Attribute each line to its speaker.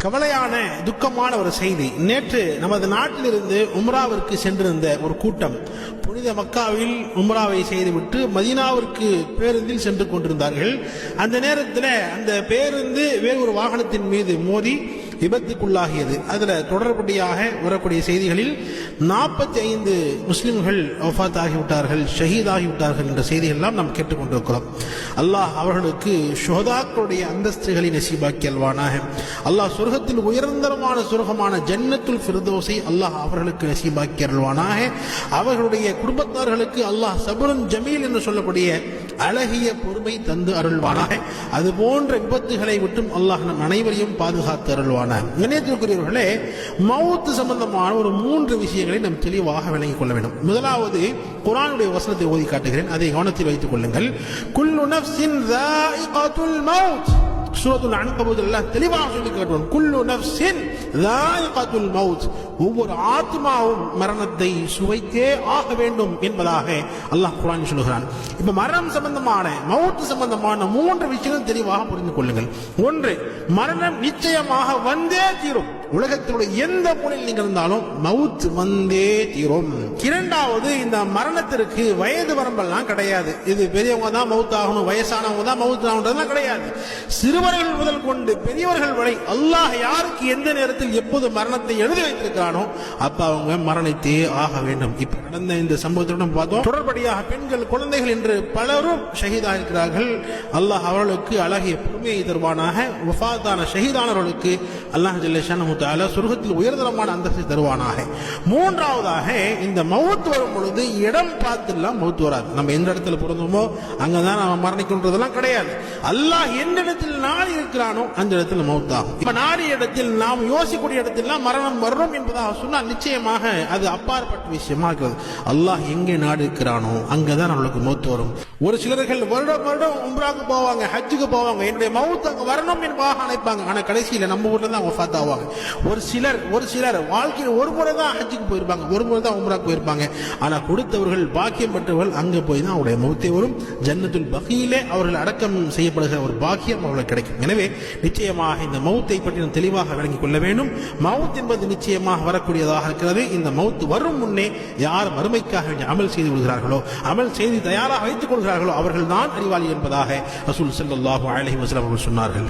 Speaker 1: கவலையான துக்கமான ஒரு செய்தி. நேற்று நமது நாட்டிலிருந்து உம்ராவிற்கு சென்றிருந்த ஒரு கூட்டம் புனித மக்காவில் உம்ராவை செய்துவிட்டு மதீனாவிற்கு பேருந்தில் சென்று கொண்டிருந்தார்கள். அந்த நேரத்தில் அந்த பேருந்து வேறு ஒரு வாகனத்தின் மீது மோதி விபத்துக்குள்ளாகியது. அதில் தொடர்படியாக வரக்கூடிய செய்திகளில் 45 முஸ்லிம்கள் வஃபாத் ஆகிவிட்டார்கள், ஷஹீத் ஆகிவிட்டார்கள் என்ற செய்திகள் எல்லாம் நாம் கேட்டுக்கொண்டிருக்கிறோம். அல்லாஹ் அவர்களுக்கு ஷுஹதாக்களுடைய அந்தஸ்துகளை நசீபாக்கி அல்வானாக. அல்லாஹ் சொர்க்கத்தில் உயர்ந்தரமான சொர்க்கமான ஜன்னத்துல் ஃபிர்தௌஸை அல்லாஹ் அவர்களுக்கு நசீபாக்கி அல்வானாக. அவர்களுடைய குடும்பத்தார்களுக்கு அல்லாஹ் சபுரன் ஜமீல் என்று சொல்லக்கூடிய அழகிய பொறுமை தந்து அருள்வானாக. அது போன்ற விபத்துகளை விட்டும் அல்லாஹ் நம் அனைவரையும் பாதுகாத்து அருள்வானாக. நினைத்திருக்கிறவர்களே, மவுத் சம்பந்தமான ஒரு 3 விஷயங்களை நாம் தெளிவாக விளங்கிக் கொள்ள வேண்டும். முதலாவது, குர்ஆனுடைய வசனத்தை ஓதி காட்டுகிறேன், அதை கவனத்தில் வைத்துக் கொள்ளுங்கள். குல்லு நஃப்ஸின் ذائقத்துல் மவுத். சூரத்துல் அன்கபூத் அல்லாஹ் தெளிவாக சொல்லி காட்டுவான், குல்லு நஃப்ஸின் ذائقத்துல் மவுத். ஒவ்வொரு ஆத்மாவும் மரணத்தை சுவைத்தே ஆக வேண்டும் என்பதாக அல்லாஹ் குர்ஆனில் சொல்கிறான். இப்ப மரணம் சம்பந்தமான மவுத் சம்பந்தமான 3 விஷயங்கள் தெளிவாக புரிந்து கொள்ளுங்கள். ஒன்று, மரணம் நிச்சயமாக வந்தே தீரும். உலகத்தினுடைய எந்த மூலையில் நீங்கள் இருந்தாலும் மவுத் வந்தே தீரும். இரண்டாவது, இந்த மரணத்திற்கு வயது வரம்பெல்லாம் கிடையாது. இது பெரியவங்க தான் மவுத் ஆகணும், வயசானவங்க தான் மவுத் ஆகணும்ன்றதுலாம் கிடையாது. சிறுவர்கள் முதல் கொண்டு பெரியவர்கள் வரை அல்லாஹ் யாருக்கு எந்த நேரத்தில் எப்போது மரணத்தை எழுதி வைத்திருக்கிறானோ அப்ப அவங்க மரணித்தே ஆக வேண்டும். இப்ப நடந்த இந்த சம்பவத்துடன் பார்த்தோம், தொடர்படியாக பெண்கள், குழந்தைகள் என்று பலரும் ஷஹீதாக இருக்கிறார்கள். அல்லாஹ் அவர்களுக்கு அழகிய பொறுமையை தருவானாக. வஃபாத்தான ஷஹீதானவர்களுக்கு அல்லாஹ் ஜல்ல ஷானஹு தஆலா சொர்க்கத்தில் உயர்தரமான அந்தஸ்தை தருவானாக. மூன்றாவதாக, இந்த மவுத் வரும் பொழுது இடம் பார்த்துலாம் மவுத் வராது. நம்ம எந்த இடத்துல பிறந்தோமோ அங்கதான் நம்ம மரணிக்கின்றதெல்லாம் கிடையாது. அல்லாஹ் எந்த இடத்தில் நாடி இருக்கிறானோ அந்த இடத்துல மவுத் ஆகும். இப்ப நாடிய இடத்தில் நாம் யோசிக்கக்கூடிய இடத்தில் மரணம் வரும் என்பதாக சொன்னால் நிச்சயமாக அது அப்பாற்பட்ட விஷயமா இருக்கிறது. அல்லாஹ் எங்கே நாடு இருக்கிறானோ அங்கதான் நம்மளுக்கு மவுத் வரும். ஒரு சிலர்கள் வருடம் வருடம் உம்ராக்கு போவாங்க, ஹஜ்ஜுக்கு போவாங்க, என்னுடைய மவுத் அங்க வரணும் என்பதாக நினைப்பாங்க. ஆனா கடைசியில நம்ம ஊர்ல தான் வஃபாத் ஆவாங்க. ஒரு சிலர் வாழ்க்கையில் ஒரு முறை தான் ஹஜ்ஜுக்கு போயிருப்பாங்க, ஒரு முறை தான் உம்ராக்கு போயிருப்பாங்க. ஆனா கொடுத்தவர்கள், பாக்கியம் பெற்றவர்கள் அங்க போய் தான் அவருடைய மவுத்தே வரும். ஜன்னத்துல் பகீலே அவர்கள் அடக்கம் செய்யப்படுகிற ஒரு பாக்கியம் அவர்களுக்கு கிடைக்கும். எனவே நிச்சயமாக இந்த மவுத்தை பற்றி நாம் தெளிவாக விளங்கிக் கொள்ள வேண்டும். மவுத் என்பது நிச்சயமாக வரக்கூடியதாக இருக்கிறது. இந்த மவுத் வரும் முன்னே யார் மறுமைக்காக அமல் செய்து விடுகிறார்களோ, அமல் செய்து தயாராக வைத்துக் கொள்கிறார்களோ அவர்கள் தான் அறிவாளி என்பதாக ரசூல் ஸல்லல்லாஹு அலைஹி வஸல்லம் அவர்கள் சொன்னார்கள்.